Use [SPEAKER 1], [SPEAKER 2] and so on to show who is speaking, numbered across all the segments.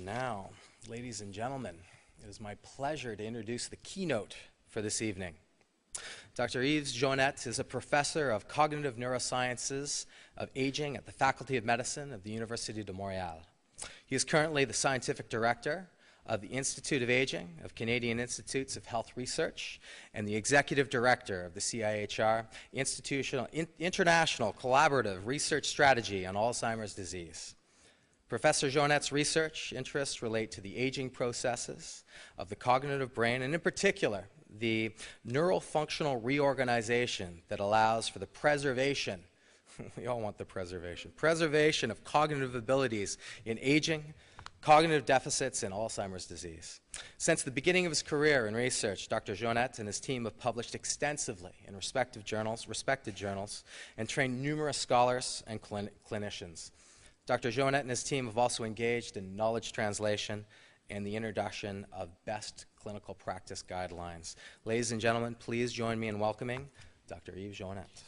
[SPEAKER 1] now, ladies and gentlemen, it is my pleasure to introduce the keynote for this evening. Dr. Yves Joanette is a professor of cognitive neurosciences of aging at the Faculty of Medicine of the Université de Montréal. He is currently the scientific director of the Institute of Aging of Canadian Institutes of Health Research and the executive director of the CIHR, International Collaborative Research Strategy on Alzheimer's Disease. Professor Joanette's research interests relate to the aging processes of the cognitive brain, and in particular, the neural functional reorganization that allows for the preservation, we all want the preservation of cognitive abilities in aging, cognitive deficits, and Alzheimer's disease. Since the beginning of his career in research, Dr. Joanette and his team have published extensively in respected journals, and trained numerous scholars and clinicians. Dr. Joanette and his team have also engaged in knowledge translation and the introduction of best clinical practice guidelines. Ladies and gentlemen, please join me in welcoming Dr. Yves Joanette.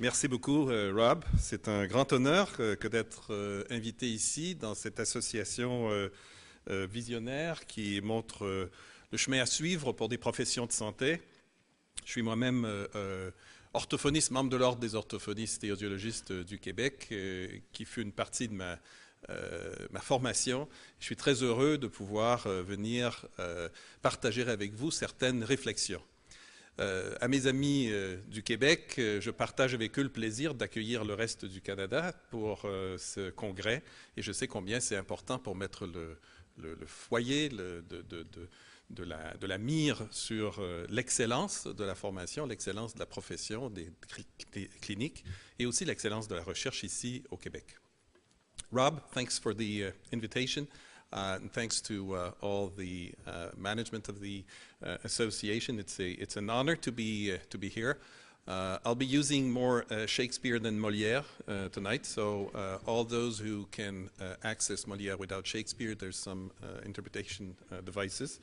[SPEAKER 2] Merci beaucoup, Rob. C'est un grand honneur que d'être invité ici dans cette association visionnaire qui montre le chemin à suivre pour des professions de santé. Je suis moi-même orthophoniste, membre de l'Ordre des orthophonistes et audiologistes du Québec, qui fut une partie de ma formation. Je suis très heureux de pouvoir venir partager avec vous certaines réflexions. À mes amis du Québec, je partage avec eux le plaisir d'accueillir le reste du Canada pour ce congrès, et je sais combien c'est important pour mettre le foyer de la mire sur l'excellence de la formation, l'excellence de la profession des cliniques, et aussi l'excellence de la recherche ici au Québec. Rob, thanks for the invitation. And thanks to all the management of the association. It's an honor to be here. I'll be using more Shakespeare than Molière tonight, so all those who can access Molière without Shakespeare, there's some interpretation devices.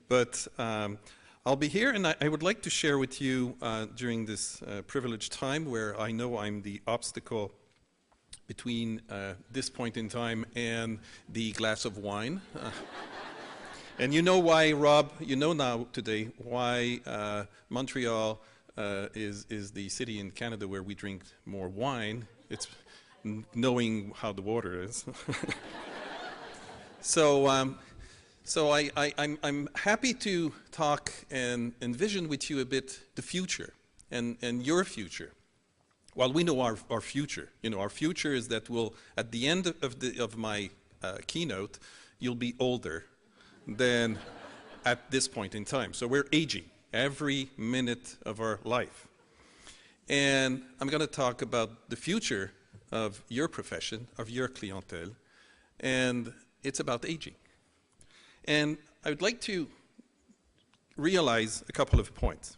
[SPEAKER 2] But I'll be here, and I would like to share with you during this privileged time where I know I'm the obstacle between this point in time and the glass of wine. And you know why, Rob, you know now today why Montreal is the city in Canada where we drink more wine. It's knowing how the water is. So I'm happy to talk and envision with you a bit the future and your future. Well, we know our future. You know, our future is that we'll, at the end of my keynote, you'll be older than at this point in time. So we're aging every minute of our life. And I'm going to talk about the future of your profession, of your clientele, and it's about aging. And I would like to realize a couple of points.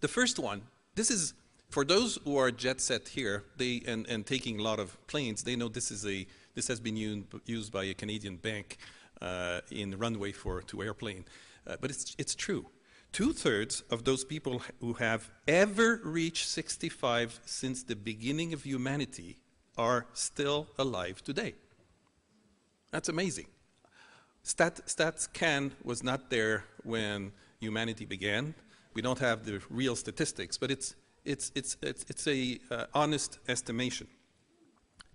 [SPEAKER 2] The first one, this is for those who are jet set here, and taking a lot of planes, they know this has been used by a Canadian bank in the runway for two airplane. But it's true. 2/3 of those people who have ever reached 65 since the beginning of humanity are still alive today. That's amazing. StatCan was not there when humanity began. We don't have the real statistics, but it's a honest estimation.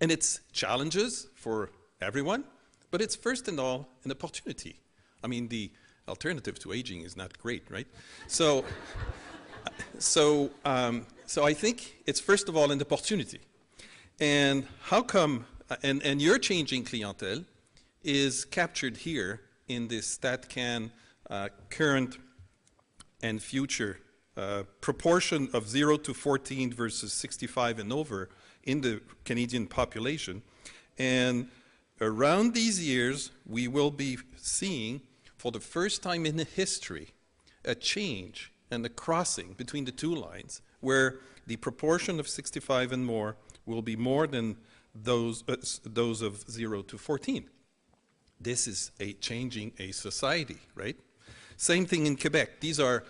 [SPEAKER 2] And it's challenges for everyone, but it's first and all an opportunity. I mean, the alternative to aging is not great, right? So I think it's first of all an opportunity. And how come, and your changing clientele is captured here in this StatCan current and future proportion of 0 to 14 versus 65 and over in the Canadian population. And around these years, we will be seeing, for the first time in history, a change and a crossing between the two lines, where the proportion of 65 and more will be more than those of 0 to 14. This is changing a society, right? Same thing in Quebec. These are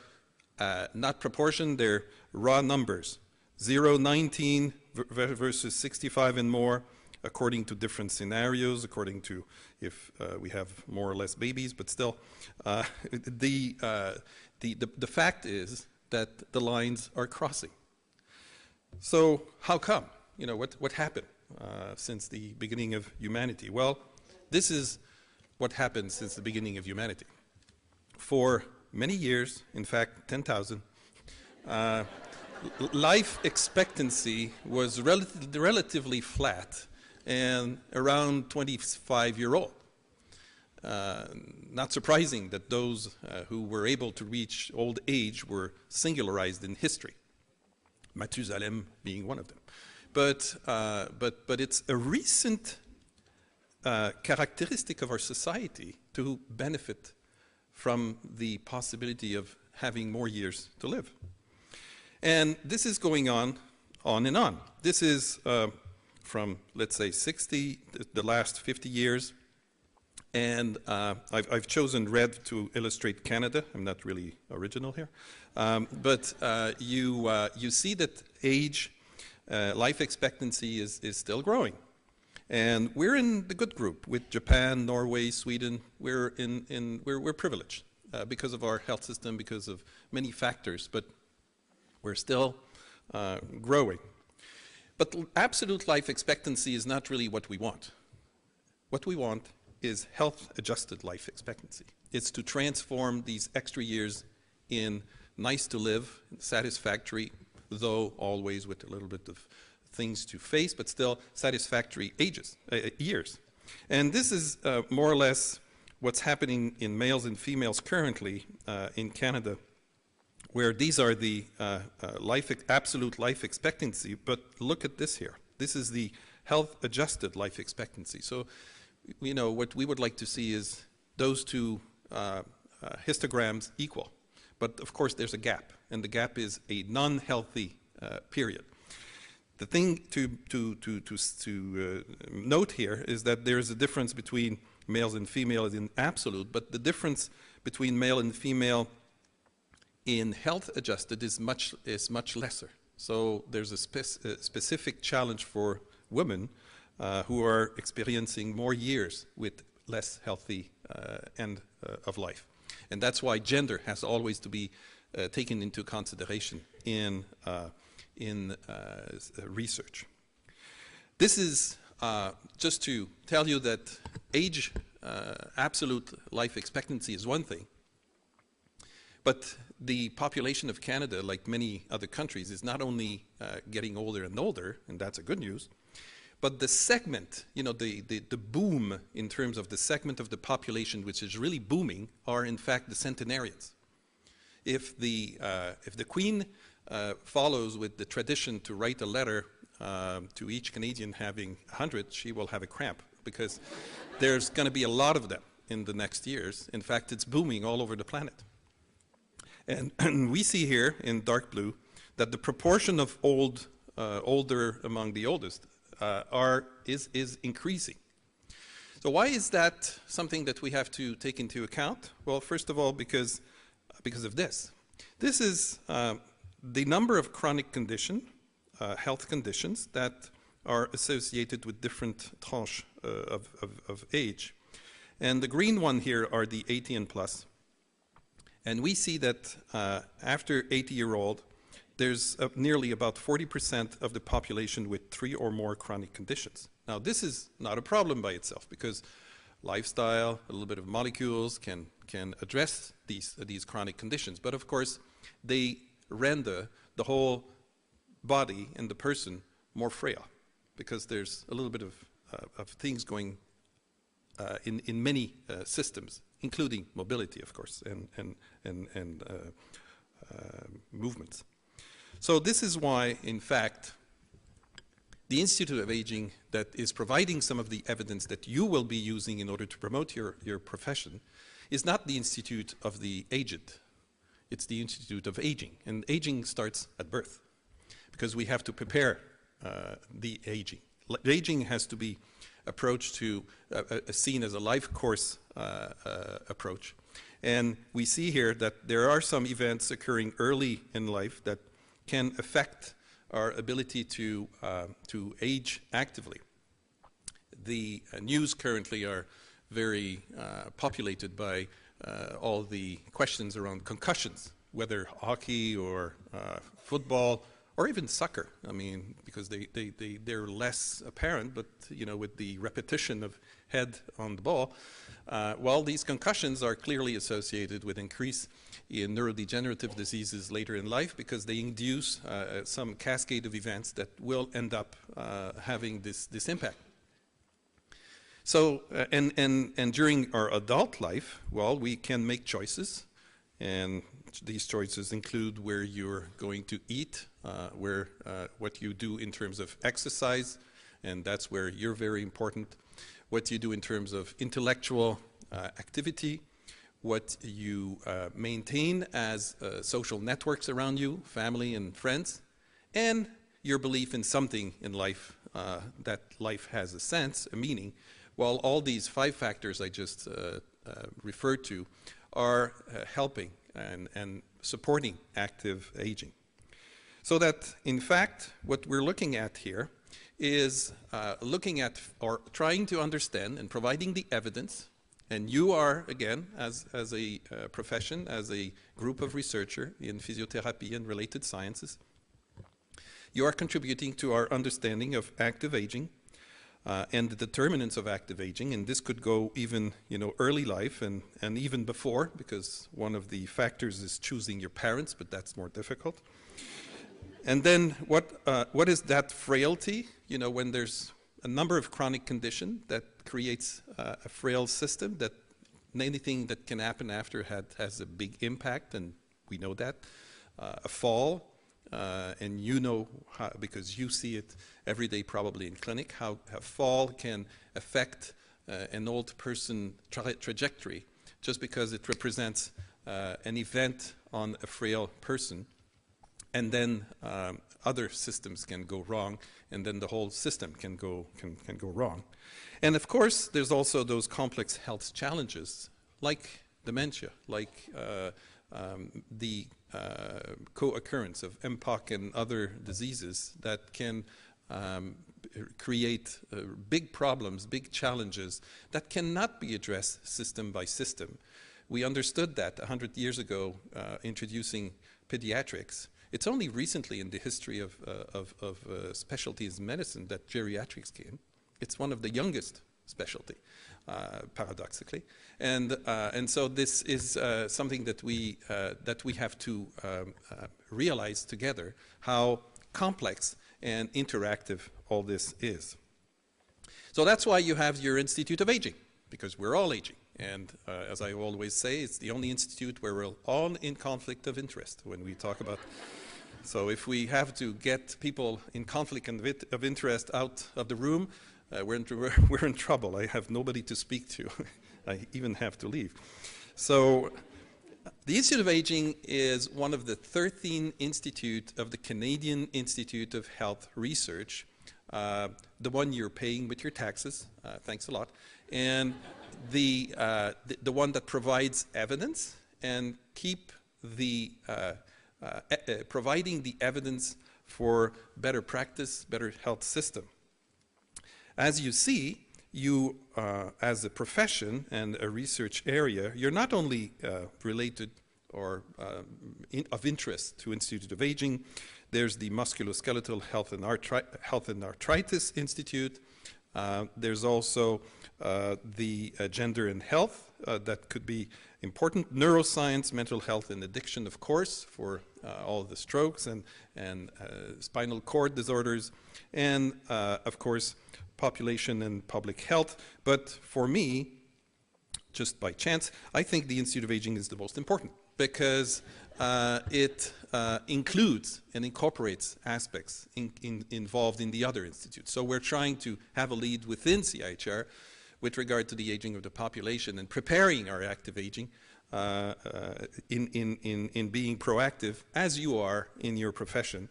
[SPEAKER 2] not proportion, they're raw numbers. 0, 19 versus 65 and more, according to different scenarios, according to if we have more or less babies, but still. The fact is that the lines are crossing. So how come? You know, what happened since the beginning of humanity? Well, this is what happened since the beginning of humanity. For many years, in fact, 10,000, life expectancy was relatively flat and around 25-year-old. Not surprising that those who were able to reach old age were singularized in history, Methuselah being one of them. But it's a recent characteristic of our society to benefit from the possibility of having more years to live. And this is going on and on. This is from, let's say, 60, the last 50 years. And I've chosen red to illustrate Canada. I'm not really original here. But you see that age, life expectancy is still growing. And we're in the good group with Japan, Norway, Sweden. We're privileged because of our health system, because of many factors, but we're still growing. But absolute life expectancy is not really what we want. What we want is health-adjusted life expectancy. It's to transform these extra years in nice to live, satisfactory, though always with a little bit of things to face, but still satisfactory years. And this is more or less what's happening in males and females currently in Canada, where these are the absolute life expectancy, but look at this here. This is the health-adjusted life expectancy. So, you know, what we would like to see is those two histograms equal. But of course, there's a gap, and the gap is a non-healthy period. The thing to note here is that there's a difference between males and females in absolute, but the difference between male and female in health adjusted is much lesser. So there's a specific challenge for women who are experiencing more years with less healthy end of life. And that's why gender has always to be taken into consideration in research. This is just to tell you that age, absolute life expectancy is one thing, but the population of Canada, like many other countries, is not only getting older and older, and that's a good news, but the segment, you know, the boom in terms of the segment of the population which is really booming are in fact the centenarians. If the Queen follows with the tradition to write a letter to each Canadian having 100, she will have a cramp, because there's going to be a lot of them in the next years. In fact, it's booming all over the planet. And we see here in dark blue that the proportion of older among the oldest is increasing. So why is that something that we have to take into account? Well, first of all, because of this. This is the number of chronic health conditions that are associated with different tranches of age. And the green one here are the 80 and plus. And we see that after 80-year-old, there's nearly about 40% of the population with 3 or more chronic conditions. Now, this is not a problem by itself, because lifestyle, a little bit of molecules can address these chronic conditions. But of course, they render the whole body and the person more frail, because there's a little bit of things going in many systems, including mobility, of course, and movements. So this is why, in fact, the Institute of Aging, that is providing some of the evidence that you will be using in order to promote your profession, is not the Institute of the Aged. It's the Institute of Aging. And aging starts at birth, because we have to prepare the aging. Aging has to be approached to seen as a life course approach. And we see here that there are some events occurring early in life that can affect our ability to age actively. The news currently are very populated by all the questions around concussions, whether hockey or football or even soccer. I mean, because they're less apparent, but you know, with the repetition of head on the ball, well, these concussions are clearly associated with increase in neurodegenerative diseases later in life because they induce some cascade of events that will end up having this impact. So, and during our adult life, well, we can make choices, and these choices include where you're going to eat, what you do in terms of exercise, and that's where you're very important, what you do in terms of intellectual activity, what you maintain as social networks around you, family and friends, and your belief in something in life, that life has a sense, a meaning. Well, all these 5 factors I just referred to are helping and supporting active aging. So that, in fact, what we're looking at here is looking at or trying to understand and providing the evidence. And you are, again, as a profession, as a group of researchers in physiotherapy and related sciences, you are contributing to our understanding of active aging and the determinants of active aging. And this could go even, you know, early life and even before, because one of the factors is choosing your parents, but that's more difficult. And then what is that frailty? You know, when there's a number of chronic conditions that creates a frail system, that anything that can happen after has a big impact, and we know that. A fall, and you know, how, because you see it every day probably in clinic, how a fall can affect an old person trajectory just because it represents an event on a frail person. And then other systems can go wrong, and then the whole system can go wrong. And of course, there's also those complex health challenges, like dementia, like the co-occurrence of MPOC and other diseases that can create big problems, big challenges that cannot be addressed system by system. We understood that 100 years ago, introducing pediatrics. It's only recently in the history of specialties in medicine that geriatrics came. It's one of the youngest specialty, paradoxically, and so this is something that we have to realize together how complex and interactive all this is. So that's why you have your Institute of Aging, because we're all aging. And as I always say, it's the only institute where we're all in conflict of interest when we talk about. So if we have to get people in conflict of interest out of the room, we're in trouble. I have nobody to speak to. I even have to leave. So the Institute of Aging is one of the 13 institutes of the Canadian Institute of Health Research, the one you're paying with your taxes. Thanks a lot. And the one that provides evidence and keep the providing the evidence for better practice, better health system. As you see, you as a profession and a research area, you're not only related or of interest to Institute of Aging. There's the Musculoskeletal Health and Arthritis Institute. There's also the Gender and Health that could be important. Neuroscience, mental health and addiction, of course, for all the strokes and spinal cord disorders. And, of course, population and public health. But for me, just by chance, I think the Institute of Aging is the most important because it includes and incorporates aspects involved in the other institutes. So we're trying to have a lead within CIHR with regard to the aging of the population and preparing our active aging in being proactive as you are in your profession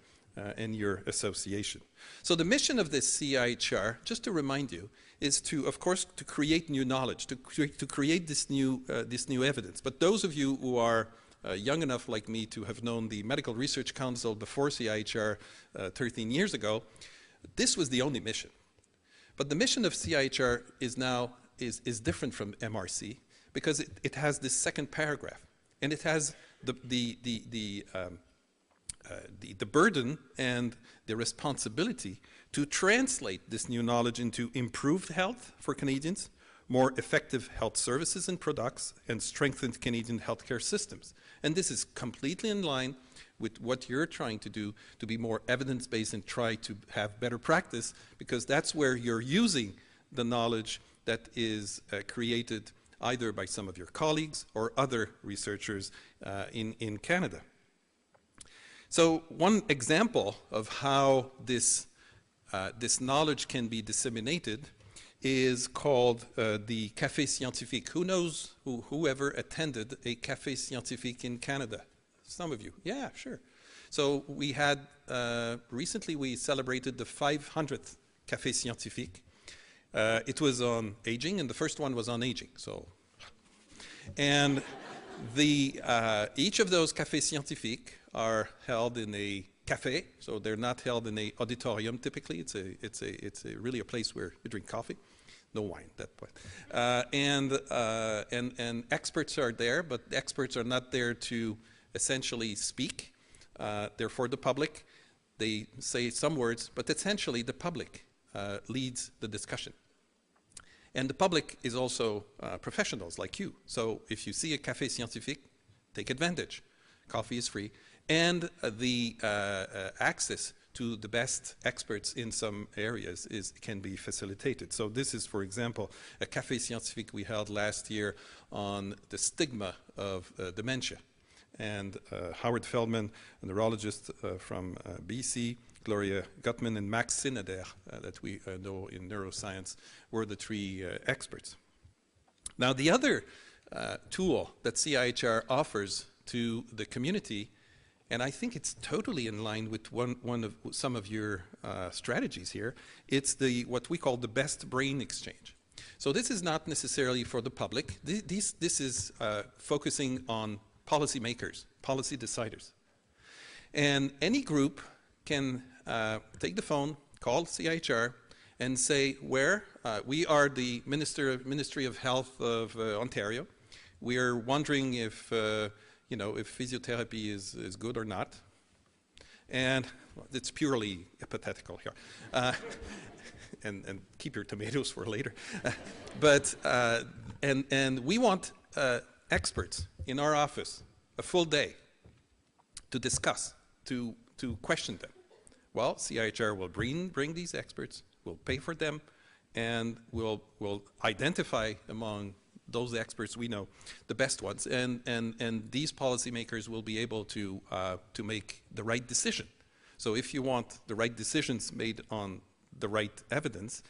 [SPEAKER 2] and your association. So the mission of this CIHR, just to remind you, is to, of course, to create new knowledge, to create this new evidence. But those of you who are young enough like me to have known the Medical Research Council before CIHR 13 years ago, this was the only mission. But the mission of CIHR is different from MRC because it has this second paragraph, and it has the burden and the responsibility to translate this new knowledge into improved health for Canadians, more effective health services and products, and strengthened Canadian healthcare systems. And this is completely in line with what you're trying to do, to be more evidence-based and try to have better practice, because that's where you're using the knowledge that is created either by some of your colleagues or other researchers in Canada. So one example of how this knowledge can be disseminated is called the Café Scientifique. Who knows, whoever attended a Café Scientifique in Canada? Some of you, yeah, sure. So we had, recently we celebrated the 500th Café Scientifique. It was on aging, and the first one was on aging, so. And each of those Cafés Scientifiques are held in a café, so they're not held in an auditorium typically. It's really a place where you drink coffee. No wine, that point. And experts are there, but the experts are not there to essentially speak. They're for the public. They say some words, but essentially the public leads the discussion. And the public is also professionals like you. So if you see a Café Scientifique, take advantage. Coffee is free. And the access to the best experts in some areas can be facilitated. So this is, for example, a Café Scientifique we held last year on the stigma of dementia. And Howard Feldman, a neurologist from BC, Gloria Gutman, and Max Sinader, that we know in neuroscience, were the three experts. Now, the other tool that CIHR offers to the community, and I think it's totally in line with some of your strategies here, it's what we call the best brain exchange. So this is not necessarily for the public. This is focusing on policymakers, policy deciders. And any group can take the phone, call CIHR, and say, we are the Ministry of Health of Ontario. We are wondering if physiotherapy is good or not. And well, it's purely hypothetical here. And keep your tomatoes for later. And we want experts in our office a full day to discuss, to question them. Well, CIHR will bring these experts, we'll pay for them, and we'll identify among those experts we know the best ones, and these policymakers will be able to make the right decision. So if you want the right decisions made on the right evidence,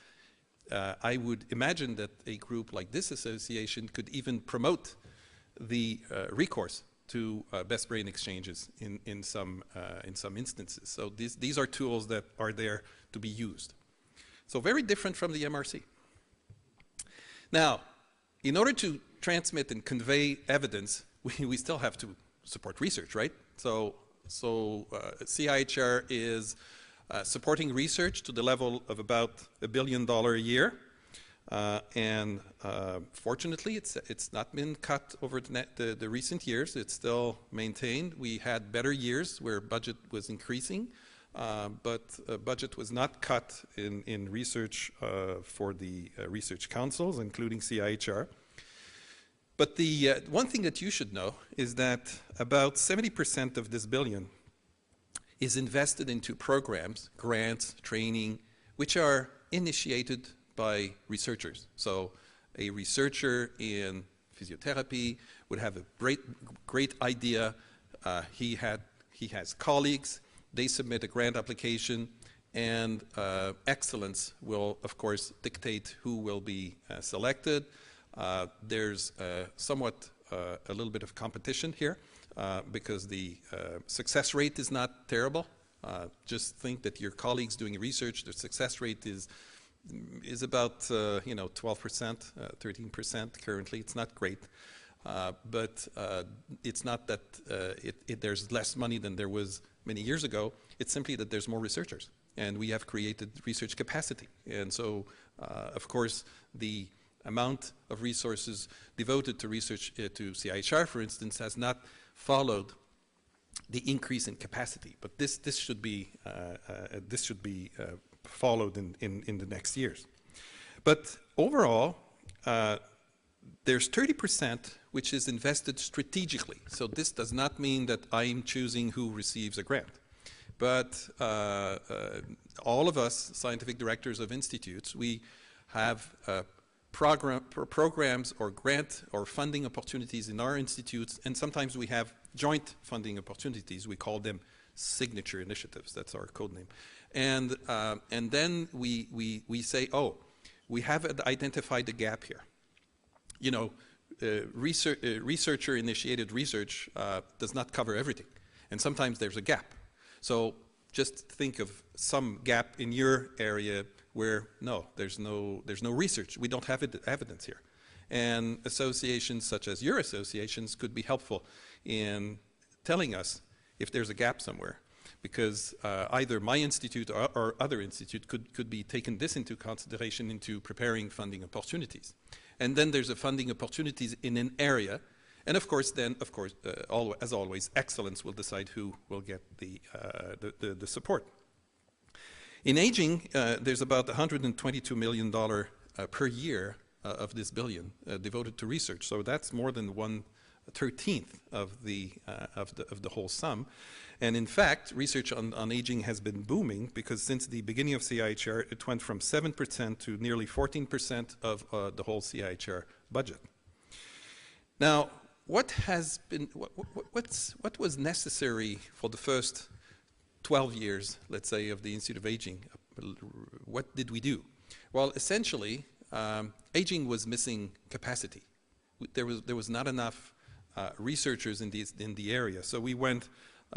[SPEAKER 2] I would imagine that a group like this association could even promote the recourse to best brain exchanges in some instances. So these are tools that are there to be used. So very different from the MRC. Now, in order to transmit and convey evidence, we still have to support research, right? So CIHR is supporting research to the level of about $1 billion a year. And fortunately, it's not been cut over the recent years. It's still maintained. We had better years where budget was increasing, but budget was not cut in research for the research councils, including CIHR. But the one thing that you should know is that about 70% of this billion is invested into programs, grants, training, which are initiated by researchers. So a researcher in physiotherapy would have a great idea. He has colleagues. They submit a grant application, and excellence will, of course, dictate who will be selected. There's somewhat a little bit of competition here because the success rate is not terrible. Just think that your colleagues doing research, their success rate is is about 12%, 13% currently. It's not great, but it's not that there's less money than there was many years ago. It's simply that there's more researchers, and we have created research capacity. And so, of course, the amount of resources devoted to research to CIHR, for instance, has not followed the increase in capacity. But this should be followed in the next years. But overall, there's 30% which is invested strategically. So this does not mean that I'm choosing who receives a grant. But all of us, scientific directors of institutes, we have programs or grant or funding opportunities in our institutes, and sometimes we have joint funding opportunities. We call them signature initiatives. That's our code name. And then we say, oh, we have identified a gap here. You know, researcher-initiated research does not cover everything, and sometimes there's a gap. So just think of some gap in your area where there's no research. We don't have evidence here, and associations such as your associations could be helpful in telling us if there's a gap somewhere, because either my institute or other institute could be taking this into consideration into preparing funding opportunities. And then there's a funding opportunities in an area. And of course, as always, excellence will decide who will get the support. In aging, there's about $122 million per year of this billion devoted to research. So that's more than 1/13 of the whole sum. And in fact, research on aging has been booming, because since the beginning of CIHR, it went from 7% to nearly 14% of the whole CIHR budget. Now, what was necessary for the first 12 years, let's say, of the Institute of Aging? What did we do? Well, essentially, aging was missing capacity. There was not enough researchers in the area. So we went,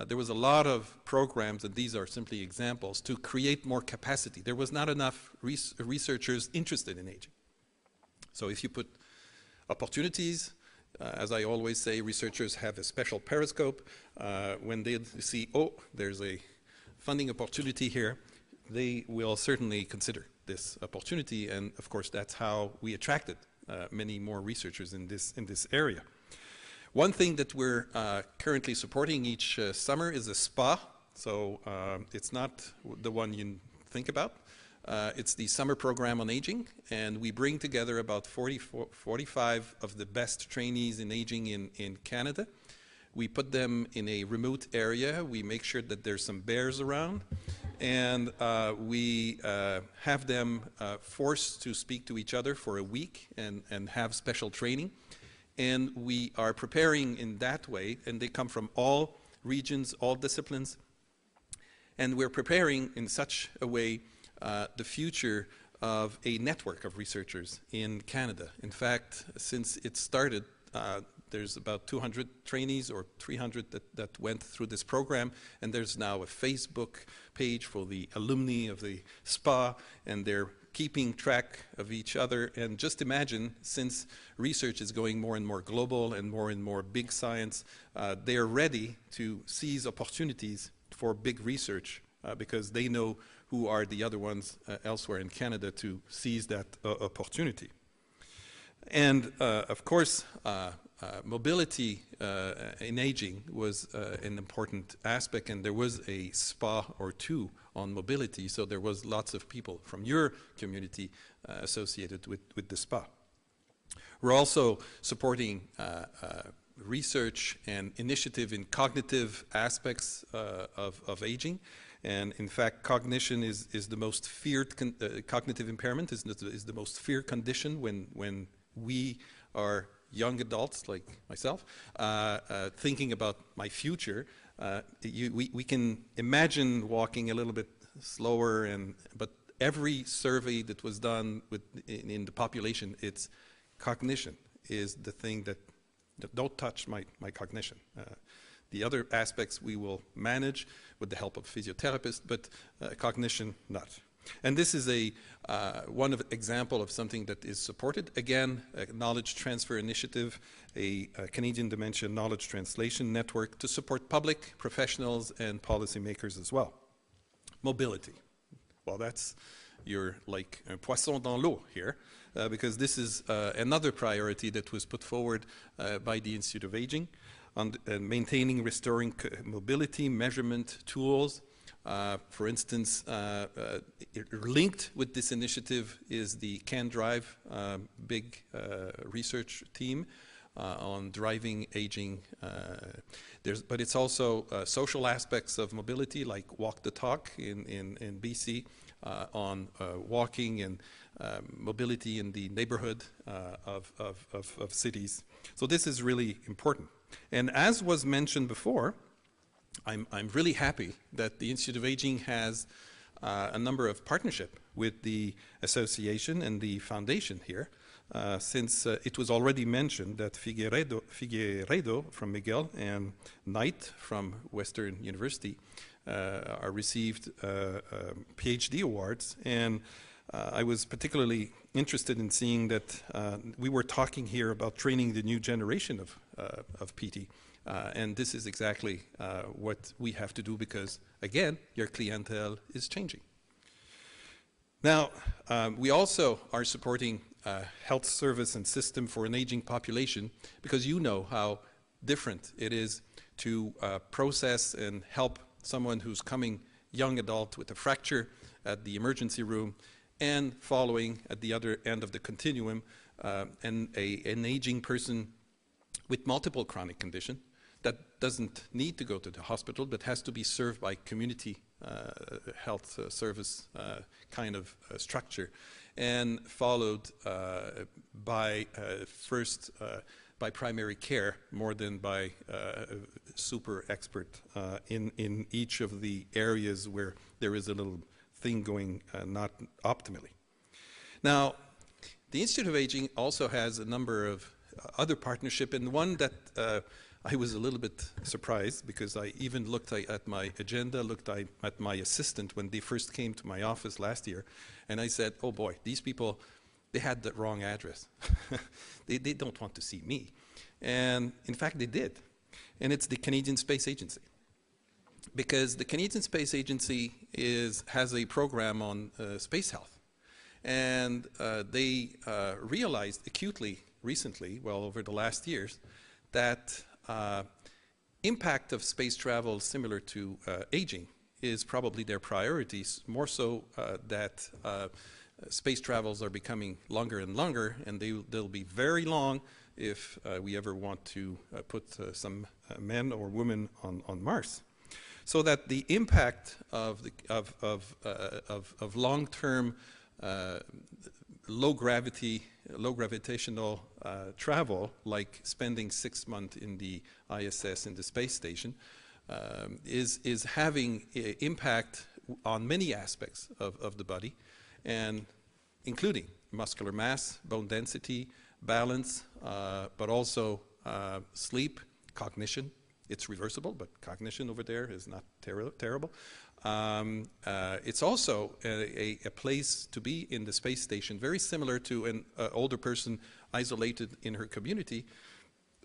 [SPEAKER 2] there was a lot of programs, and these are simply examples, to create more capacity. There was not enough researchers interested in aging. So if you put opportunities, as I always say, researchers have a special periscope. When they see, oh, there's a funding opportunity here, they will certainly consider this opportunity. And of course, that's how we attracted many more researchers in this area. One thing that we're currently supporting each summer is a SPA. So it's not the one you think about. It's the summer program on aging, and we bring together about 45 of the best trainees in aging in Canada. We put them in a remote area. We make sure that there's some bears around, and we have them forced to speak to each other for a week and have special training. And we are preparing in that way, and they come from all regions, all disciplines, and we're preparing in such a way the future of a network of researchers in Canada. In fact, since it started, there's about 200 trainees or 300 that went through this program, and there's now a Facebook page for the alumni of the SPA, and they're keeping track of each other. And just imagine, since research is going more and more global and more big science, they are ready to seize opportunities for big research because they know who are the other ones elsewhere in Canada to seize that opportunity. And of course, mobility in aging was an important aspect, and there was a SPA or two on mobility, so there was lots of people from your community associated with the SPA. We're also supporting research and initiative in cognitive aspects of aging. And in fact, cognition is the most feared, cognitive impairment is the most feared condition when we are young adults like myself, thinking about my future. We can imagine walking a little bit slower, but every survey that was done in the population, it's cognition is the thing that don't touch my cognition. The other aspects we will manage with the help of physiotherapists, but cognition not. And this is one example of something that is supported. Again, a knowledge transfer initiative, a Canadian Dementia Knowledge Translation Network to support public, professionals, and policymakers as well. Mobility. Well, you're like un poisson dans l'eau here, because this is another priority that was put forward by the Institute of Aging on maintaining, restoring mobility, measurement tools. For instance, linked with this initiative is the Can Drive big research team on driving aging. But it's also social aspects of mobility, like Walk the Talk in BC, on walking and mobility in the neighborhood of cities. So this is really important. And as was mentioned before, I'm really happy that the Institute of Aging has a number of partnership with the association and the foundation here, since it was already mentioned that Figueiredo from McGill and Knight from Western University are received PhD awards. And I was particularly interested in seeing that we were talking here about training the new generation of PT. And this is exactly what we have to do because, again, your clientele is changing. Now, we also are supporting health service and system for an aging population because you know how different it is to process and help someone who's coming young adult with a fracture at the emergency room and following at the other end of the continuum an aging person with multiple chronic conditions that doesn't need to go to the hospital but has to be served by community health service kind of structure and followed by first by primary care more than by super expert in each of the areas where there is a little thing going not optimally. Now, the Institute of Aging also has a number of other partnership, and one that I was a little bit surprised because I even looked at my agenda, looked at my assistant when they first came to my office last year, and I said, oh boy, these people, they had the wrong address. they don't want to see me. And in fact, they did. And it's the Canadian Space Agency. Because the Canadian Space Agency has a program on space health. And they realized acutely recently, well over the last years, that impact of space travel similar to aging is probably their priorities, more so that space travels are becoming longer and longer, and they'll be very long if we ever want to put some men or women on Mars. So that the impact of long-term low gravitational travel, like spending 6 months in the ISS in the space station, is having impact on many aspects of the body, and including muscular mass, bone density, balance, but also sleep, cognition. It's reversible, but cognition over there is not terrible. It's also a place to be in the space station, very similar to an older person isolated in her community.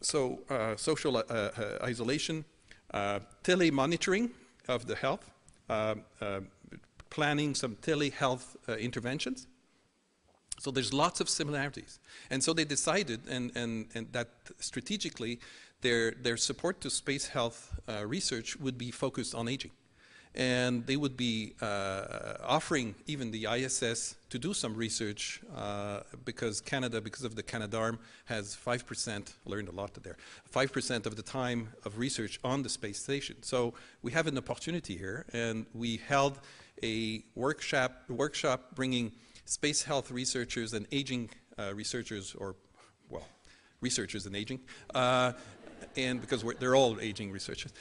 [SPEAKER 2] So social isolation, telemonitoring of the health, planning some telehealth interventions. So there's lots of similarities. And so they decided and that strategically their support to space health research would be focused on aging. And they would be offering even the ISS to do some research because Canada, because of the Canadarm, has 5%, learned a lot there, 5% of the time of research on the space station. So we have an opportunity here, and we held a workshop bringing space health researchers and aging researchers, or, well, researchers and aging, and because they're all aging researchers.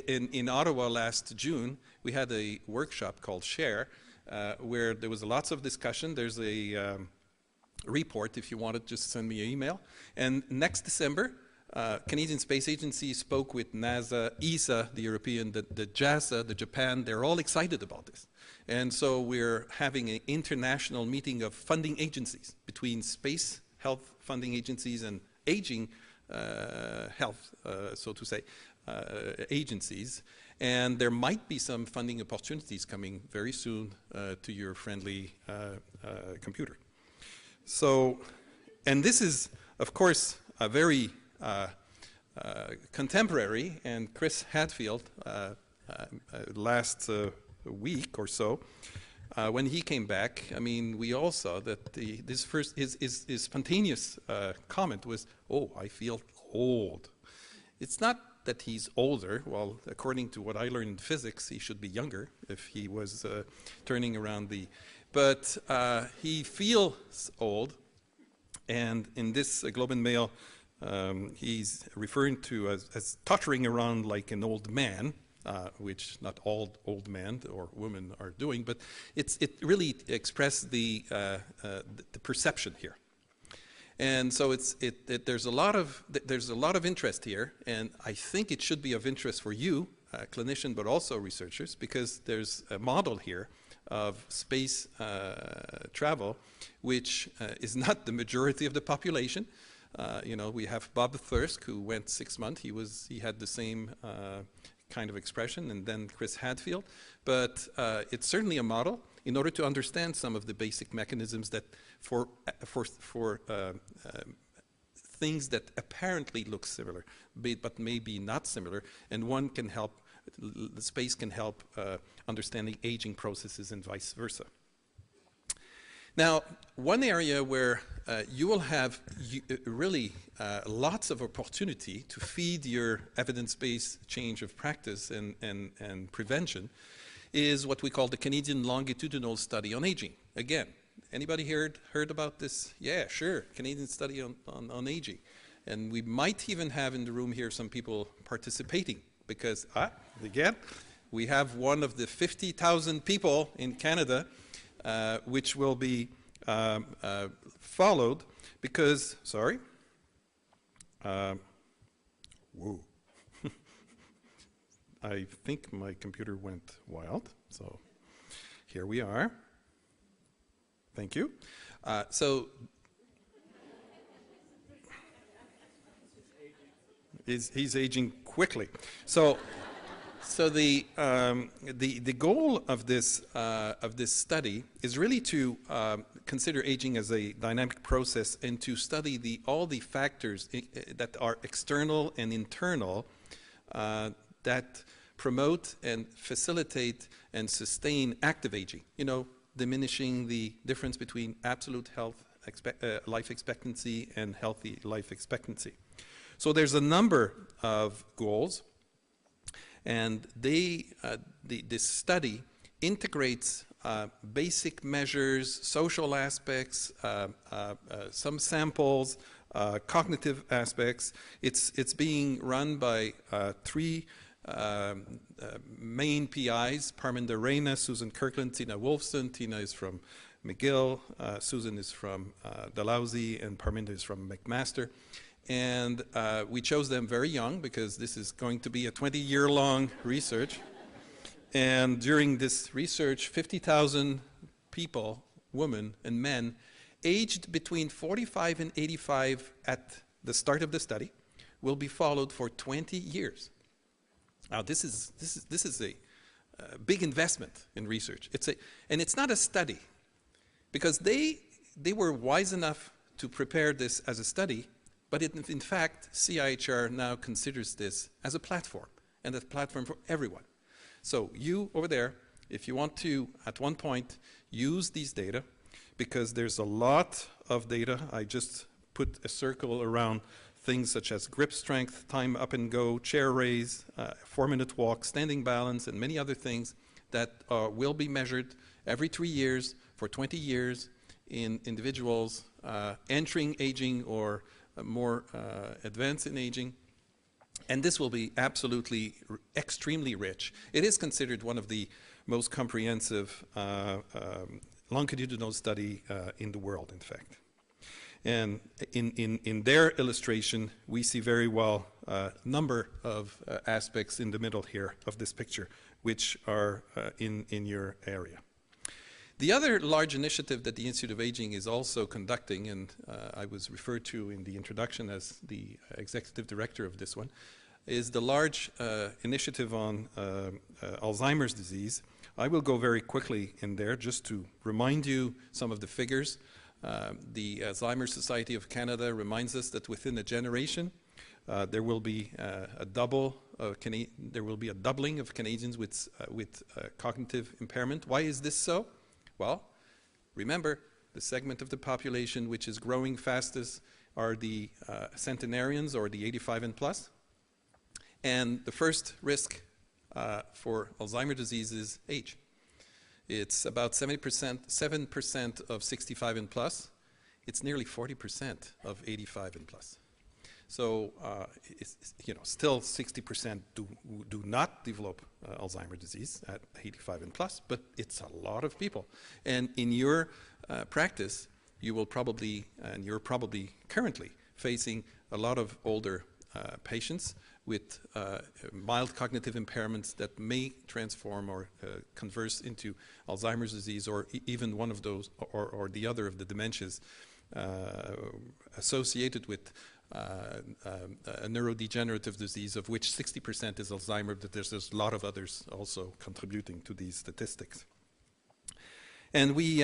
[SPEAKER 2] In Ottawa last June, we had a workshop called SHARE, where there was lots of discussion. There's a report. If you want it, just send me an email. And next December, Canadian Space Agency spoke with NASA, ESA, the European, the JAXA, the Japan. They're all excited about this. And so we're having an international meeting of funding agencies between space health funding agencies and aging health, so to say, agencies. And there might be some funding opportunities coming very soon to your friendly computer. So, and this is, of course, a very contemporary, and Chris Hadfield, last week or so, when he came back, I mean, we all saw that his spontaneous comment was, "Oh, I feel old." It's not that he's older. Well, according to what I learned in physics, he should be younger if he was turning around the... But he feels old, and in this Globe and Mail, he's referring to as tottering around like an old man, which not all old men or women are doing, but it really expresses the perception here. And so there's a lot of interest here, and I think it should be of interest for you, clinician, but also researchers, because there's a model here of space travel, which is not the majority of the population. You know, we have Bob Thirsk, who went 6 months. He had the same kind of expression, and then Chris Hadfield. But it's certainly a model in order to understand some of the basic mechanisms that for things that apparently look similar, but maybe not similar, and one can help, the space can help understanding aging processes and vice versa. Now, one area where you will have really lots of opportunity to feed your evidence-based change of practice and prevention is what we call the Canadian Longitudinal Study on Aging. Again, anybody heard about this? Yeah, sure, Canadian Study on Aging. And we might even have in the room here some people participating because, again, we have one of the 50,000 people in Canada which will be followed because, sorry, whoa. I think my computer went wild, so here we are. Thank you. So he's aging quickly. So the goal of this study is really to consider aging as a dynamic process and to study all the factors that are external and internal that promote and facilitate and sustain active aging. You know, diminishing the difference between absolute life expectancy and healthy life expectancy. So there's a number of goals. And this study integrates basic measures, social aspects, some samples, cognitive aspects. It's being run by 3 main PIs, Parminder Reina, Susan Kirkland, Tina Wolfson. Tina is from McGill, Susan is from Dalhousie, and Parminder is from McMaster. And we chose them very young because this is going to be a 20-year-long research. And during this research, 50,000 people, women and men, aged between 45 and 85 at the start of the study, will be followed for 20 years. Now, this is a big investment in research. And it's not a study, because they were wise enough to prepare this as a study. But in fact, CIHR now considers this as a platform, and a platform for everyone. So you over there, if you want to, at one point, use these data, because there's a lot of data. I just put a circle around things such as grip strength, time up and go, chair raise, 4-minute walk, standing balance, and many other things that will be measured every 3 years for 20 years in individuals entering aging or more advanced in aging, and this will be absolutely extremely rich. It is considered one of the most comprehensive longitudinal study in the world, in fact. And in their illustration, we see very well a number of aspects in the middle here of this picture, which are in your area. The other large initiative that the Institute of Aging is also conducting, and I was referred to in the introduction as the executive director of this one, is the large initiative on Alzheimer's disease. I will go very quickly in there just to remind you some of the figures. The Alzheimer's Society of Canada reminds us that within a generation, there will be a doubling of Canadians with cognitive impairment. Why is this so? Well, remember, the segment of the population which is growing fastest are the centenarians, or the 85 and plus. And the first risk for Alzheimer's disease is age. It's about 7% of 65 and plus. It's nearly 40% of 85 and plus. So, still 60% do not develop Alzheimer's disease at 85 and plus, but it's a lot of people. And in your practice, you will probably, and you're probably currently facing a lot of older patients with mild cognitive impairments that may transform or converse into Alzheimer's disease, or even one of those, or the other of the dementias associated with a neurodegenerative disease, of which 60% is Alzheimer's, but there's a lot of others also contributing to these statistics. And we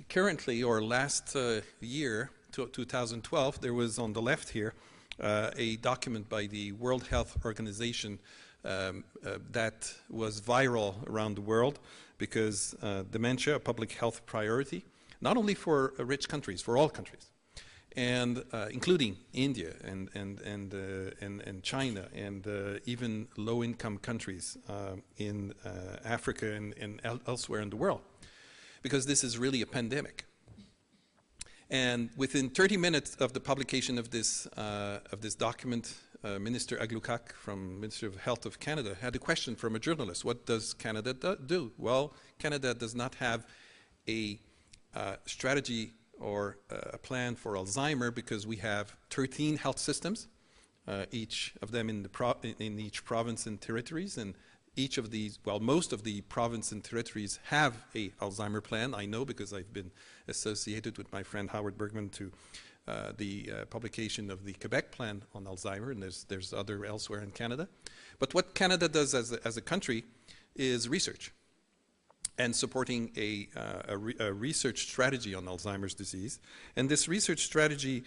[SPEAKER 2] currently, or last year, 2012, there was on the left here a document by the World Health Organization that was viral around the world, because dementia, a public health priority, not only for rich countries, for all countries, and including India and China, and even low-income countries in Africa and elsewhere in the world, because this is really a pandemic. And within 30 minutes of the publication of this document, Minister Aglukak from Ministry of Health of Canada had a question from a journalist. What does Canada do? Well, Canada does not have a strategy or a plan for Alzheimer, because we have 13 health systems, each of them in each province and territories, and each of these, well, most of the province and territories have a Alzheimer plan. I know, because I've been associated with my friend Howard Bergman to the publication of the Quebec plan on Alzheimer, and there's other elsewhere in Canada. But what Canada does as a country is research, and supporting a research strategy on Alzheimer's disease. And this research strategy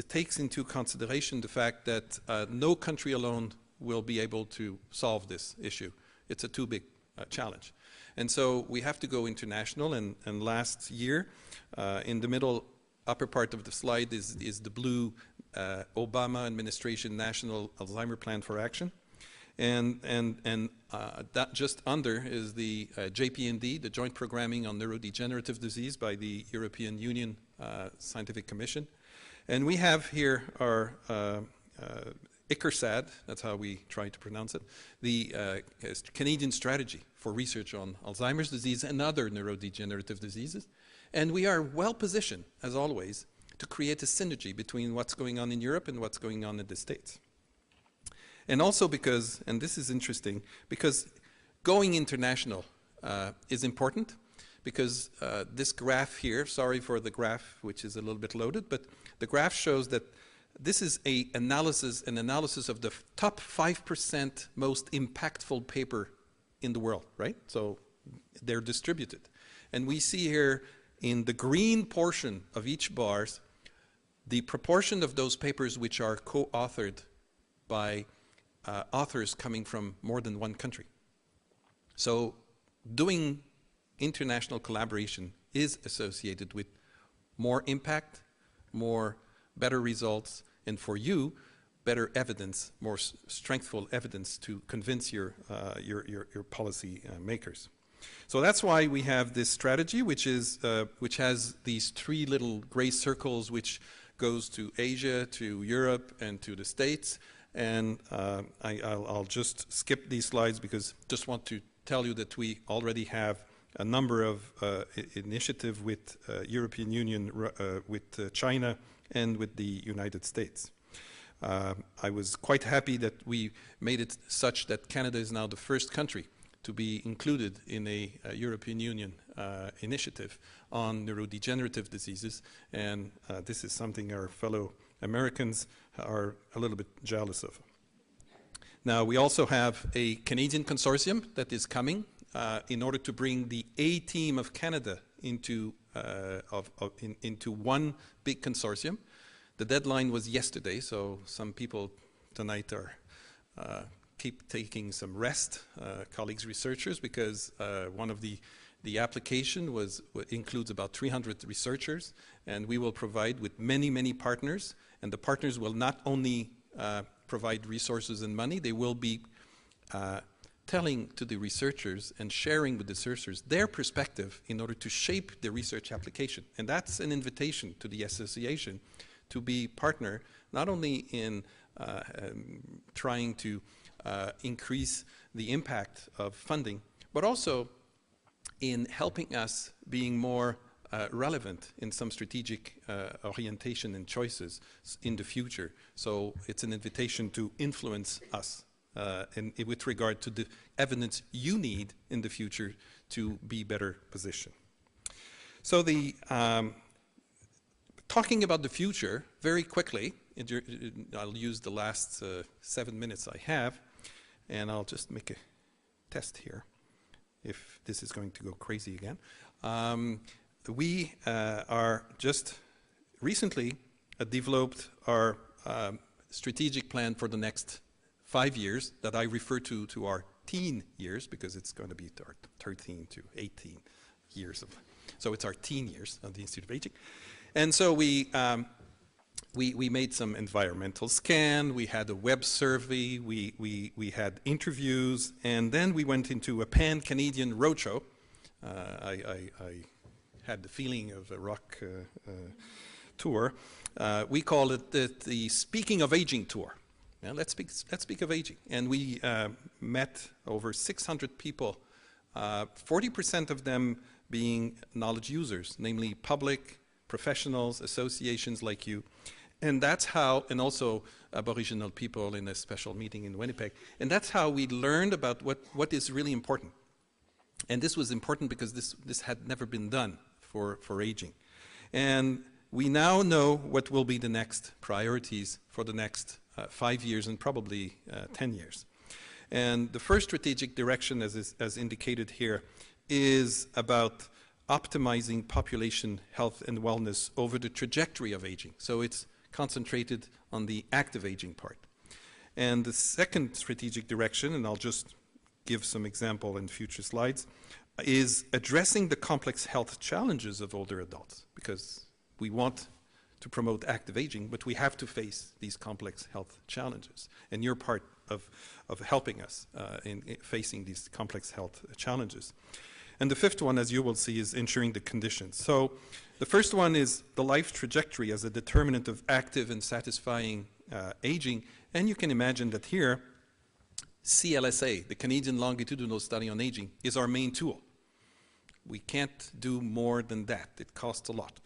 [SPEAKER 2] takes into consideration the fact that no country alone will be able to solve this issue. It's a too big challenge. And so we have to go international, and last year, in the middle upper part of the slide is the blue Obama administration National Alzheimer Plan for Action. And that just under is the JPND, the Joint Programming on Neurodegenerative Disease by the European Union Scientific Commission. And we have here our ICRSAD, that's how we try to pronounce it, the Canadian Strategy for Research on Alzheimer's Disease and other neurodegenerative diseases. And we are well positioned, as always, to create a synergy between what's going on in Europe and what's going on in the States. And also because, and this is interesting, because going international is important, because this graph here, sorry for the graph which is a little bit loaded, but the graph shows that this is an analysis of the top 5% most impactful paper in the world, right? So they're distributed. And we see here in the green portion of each bars, the proportion of those papers which are co-authored by authors coming from more than one country. So doing international collaboration is associated with more impact, better results, and for you, better evidence, more strengthful evidence to convince your policy makers. So that's why we have this strategy, which has these three little gray circles, which goes to Asia, to Europe, and to the States. And I'll just skip these slides because I just want to tell you that we already have a number of initiatives with European Union, with China, and with the United States. I was quite happy that we made it such that Canada is now the first country to be included in a European Union initiative on neurodegenerative diseases, and this is something our fellow Americans are a little bit jealous of. Now, we also have a Canadian consortium that is coming in order to bring the A team of Canada into one big consortium. The deadline was yesterday, so some people tonight are keep taking some rest, colleagues, researchers, because one of the application includes about 300 researchers, and we will provide with many, many partners, and the partners will not only provide resources and money, they will be telling to the researchers and sharing with the researchers their perspective in order to shape the research application. And that's an invitation to the association to be partner, not only in trying to increase the impact of funding, but also in helping us being more relevant in some strategic orientation and choices in the future. So it's an invitation to influence us with regard to the evidence you need in the future to be better positioned. So talking about the future, very quickly, I'll use the last 7 minutes I have, and I'll just make a test here, if this is going to go crazy again. We are just recently developed our strategic plan for the next 5 years that I refer to our teen years, because it's going to be our 13 to 18 years so it's our teen years of the Institute of Aging. And so we made some environmental scan, we had a web survey, we had interviews, and then we went into a pan-Canadian roadshow. I had the feeling of a rock tour. We call it the Speaking of Aging tour. Now let's speak of aging. And we met over 600 people, 40% of them being knowledge users, namely public, professionals, associations like you. And that's how, and also Aboriginal people in a special meeting in Winnipeg. And that's how we learned about what is really important. And this was important because this had never been done for aging. And we now know what will be the next priorities for the next 5 years and probably 10 years. And the first strategic direction, as indicated here, is about optimizing population health and wellness over the trajectory of aging. So it's concentrated on the active aging part. And the second strategic direction, and I'll just give some example in future slides, is addressing the complex health challenges of older adults, because we want to promote active aging, but we have to face these complex health challenges. And you're part of helping us in facing these complex health challenges. And the fifth one, as you will see, is ensuring the conditions. So the first one is the life trajectory as a determinant of active and satisfying aging. And you can imagine that here, CLSA, the Canadian Longitudinal Study on Aging, is our main tool. We can't do more than that. It costs a lot.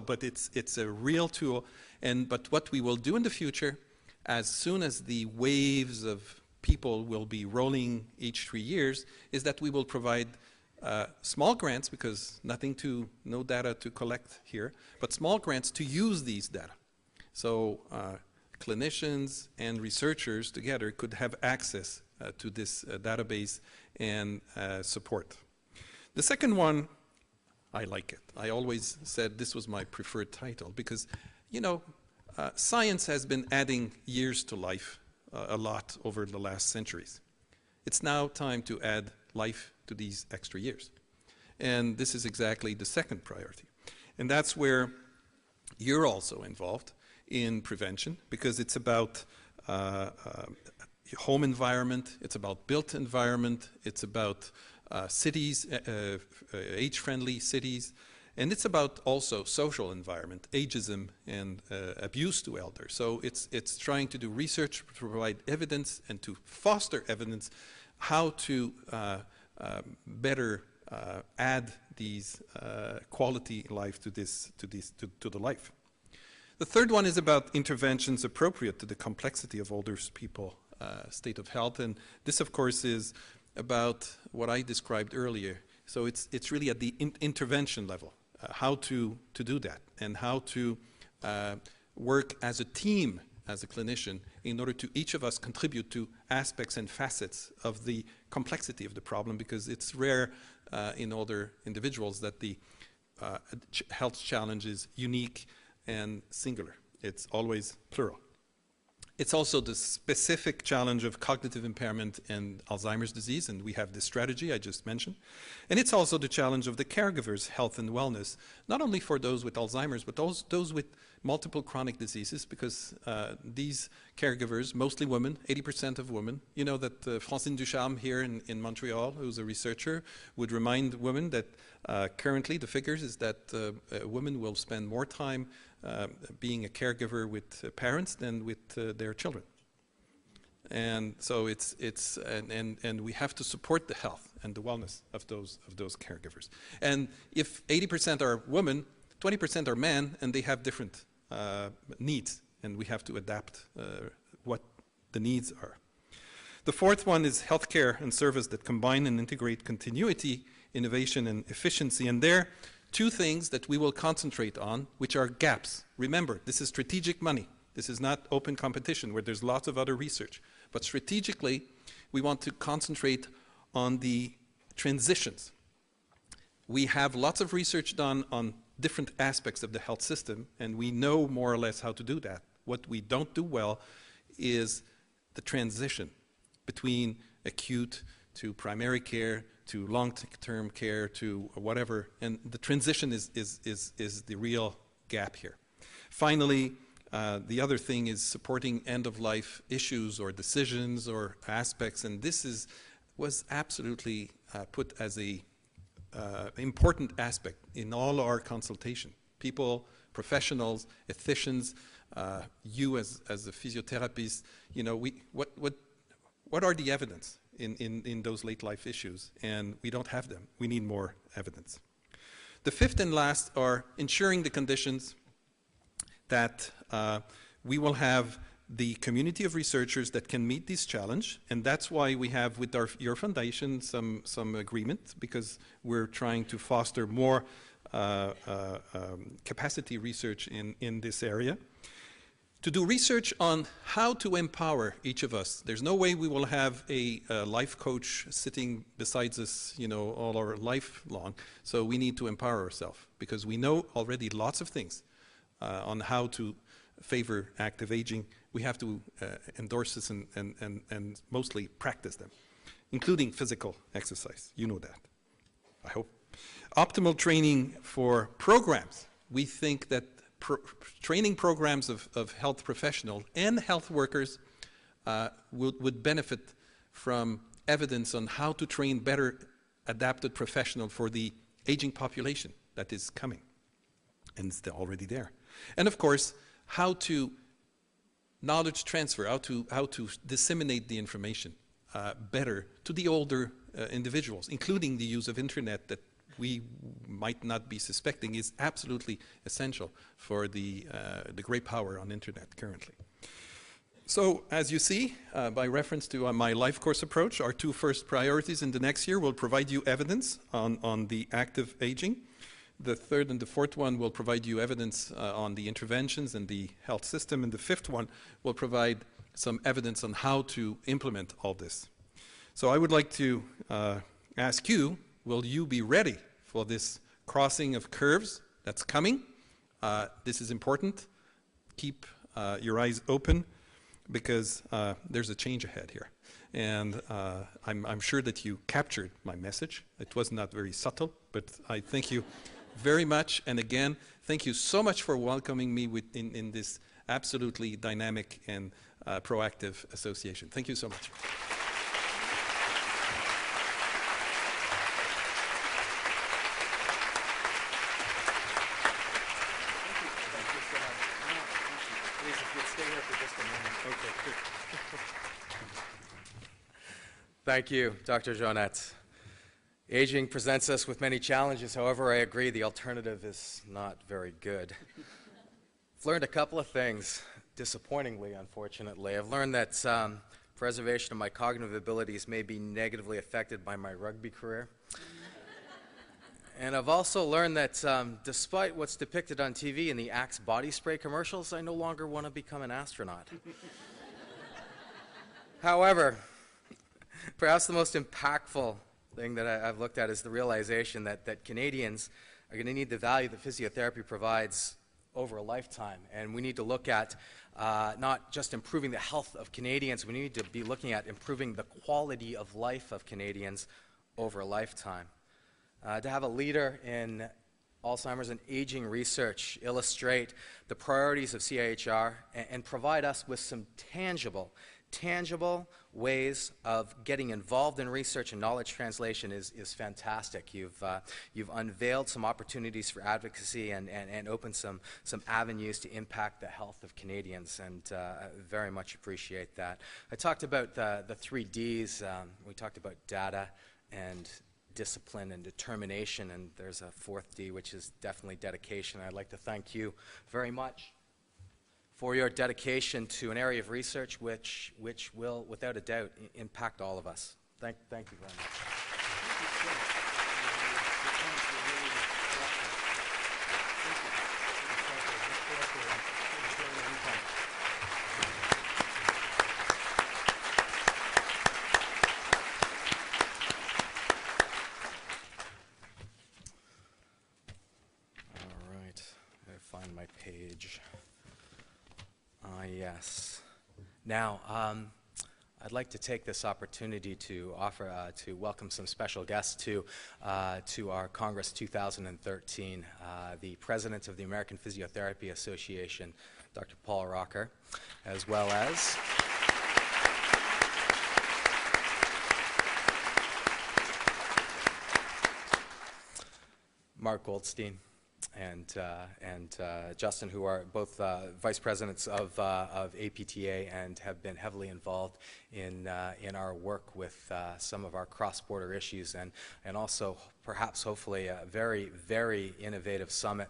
[SPEAKER 2] But it's a real tool. But what we will do in the future, as soon as the waves of people will be rolling each 3 years, is that we will provide small grants, because no data to collect here, but small grants to use these data. So clinicians and researchers together could have access to this database and support. The second one, I like it. I always said this was my preferred title because, science has been adding years to life a lot over the last centuries. It's now time to add life to these extra years. And this is exactly the second priority. And that's where you're also involved in prevention, because it's about home environment, it's about built environment, it's about cities, age-friendly cities, and it's about also social environment, ageism and abuse to elders. So it's trying to do research to provide evidence and to foster evidence how to better add these quality life to the life. The third one is about interventions appropriate to the complexity of older people's state of health, and this, of course, is about what I described earlier. So it's really at the intervention level, how to do that, and how to work as a team, as a clinician, in order to each of us contribute to aspects and facets of the complexity of the problem, because it's rare in older individuals that the health challenge is unique and singular. It's always plural. It's also the specific challenge of cognitive impairment and Alzheimer's disease, and we have this strategy I just mentioned. And it's also the challenge of the caregiver's health and wellness, not only for those with Alzheimer's, but those with multiple chronic diseases, because these caregivers, mostly women, 80% of women, you know that Francine Ducharme here in Montreal, who's a researcher, would remind women that currently the figures is that women will spend more time being a caregiver with parents than with their children. And so and we have to support the health and the wellness of those caregivers. And if 80% are women, 20% are men, and they have different needs, and we have to adapt what the needs are. The fourth one is healthcare and service that combine and integrate continuity, innovation, and efficiency. And there, two things that we will concentrate on, which are gaps. Remember, this is strategic money. This is not open competition where there's lots of other research. But strategically, we want to concentrate on the transitions. We have lots of research done on different aspects of the health system, and we know more or less how to do that. What we don't do well is the transition between acute to primary care, to long-term care, to whatever, and the transition is the real gap here. Finally, the other thing is supporting end-of-life issues or decisions or aspects, and this was absolutely put as a important aspect in all our consultation. People, professionals, ethicians, you as a physiotherapist, you know, what are the evidence in those late life issues? And we don't have them. We need more evidence. The fifth and last are ensuring the conditions that we will have the community of researchers that can meet this challenge, and that's why we have with your foundation some agreement, because we're trying to foster more capacity research in this area. To do research on how to empower each of us. There's no way we will have a life coach sitting beside us, you know, all our life long. So we need to empower ourselves, because we know already lots of things on how to favor active aging. We have to endorse this and mostly practice them, including physical exercise. You know that, I hope. Optimal training for programs. We think that training programs of health professionals and health workers would benefit from evidence on how to train better adapted professionals for the aging population that is coming, and it's already there. And of course, how to knowledge transfer, how to disseminate the information better to the older individuals, including the use of internet that we might not be suspecting is absolutely essential for the great power on internet currently. So as you see, by reference to my life course approach, our two first priorities in the next year will provide you evidence on the active aging. The third and the fourth one will provide you evidence on the interventions and the health system. And the fifth one will provide some evidence on how to implement all this. So I would like to ask you, will you be ready for this crossing of curves that's coming? This is important. Keep your eyes open, because there's a change ahead here. And I'm sure that you captured my message. It was not very subtle, but I thank you very much. And again, thank you so much for welcoming me in this absolutely dynamic and proactive association. Thank you so much.
[SPEAKER 1] Thank you, Dr. Joanette. Aging presents us with many challenges. However, I agree the alternative is not very good. I've learned a couple of things, disappointingly, unfortunately. I've learned that preservation of my cognitive abilities may be negatively affected by my rugby career. And I've also learned that despite what's depicted on TV in the Axe body spray commercials, I no longer want to become an astronaut. However, perhaps the most impactful thing that I've looked at is the realization that Canadians are going to need the value that physiotherapy provides over a lifetime. And we need to look at not just improving the health of Canadians, we need to be looking at improving the quality of life of Canadians over a lifetime. To have a leader in Alzheimer's and aging research illustrate the priorities of CIHR and provide us with some tangible ways of getting involved in research and knowledge translation is fantastic. You've unveiled some opportunities for advocacy and opened some avenues to impact the health of Canadians, and I very much appreciate that. I talked about the 3 Ds. We talked about data and discipline and determination, and there's a 4th D, which is definitely dedication. I'd like to thank you very much for your dedication to an area of research which will, without a doubt, impact all of us. Thank you very much. Find my page. Yes. Now, I'd like to take this opportunity to offer to welcome some special guests to our Congress 2013. The President of the American Physiotherapy Association, Dr. Paul Rocker, as well as Mark Goldstein and Justin, who are both vice presidents of APTA and have been heavily involved in our work with some of our cross-border issues, and also perhaps hopefully a very, very innovative summit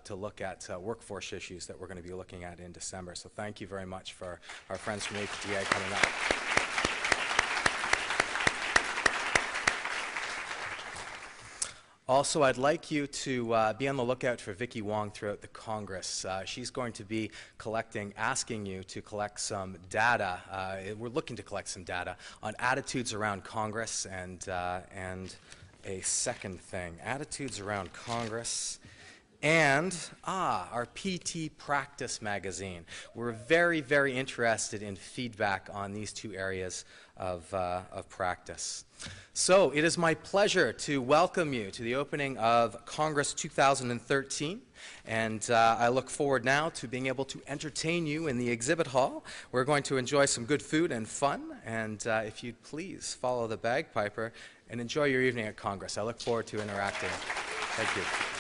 [SPEAKER 1] to look at workforce issues that we're going to be looking at in December. So thank you very much for our friends from APTA coming up. Also, I'd like you to be on the lookout for Vicki Wong throughout the Congress. She's going to be asking you to collect some data. We're looking to collect some data on attitudes around Congress and a second thing, attitudes around Congress and our PT Practice magazine. We're very, very interested in feedback on these 2 areas of practice. So it is my pleasure to welcome you to the opening of Congress 2013, and I look forward now to being able to entertain you in the exhibit hall. We're going to enjoy some good food and fun, and if you'd please follow the bagpiper and enjoy your evening at Congress. I look forward to interacting. Thank you.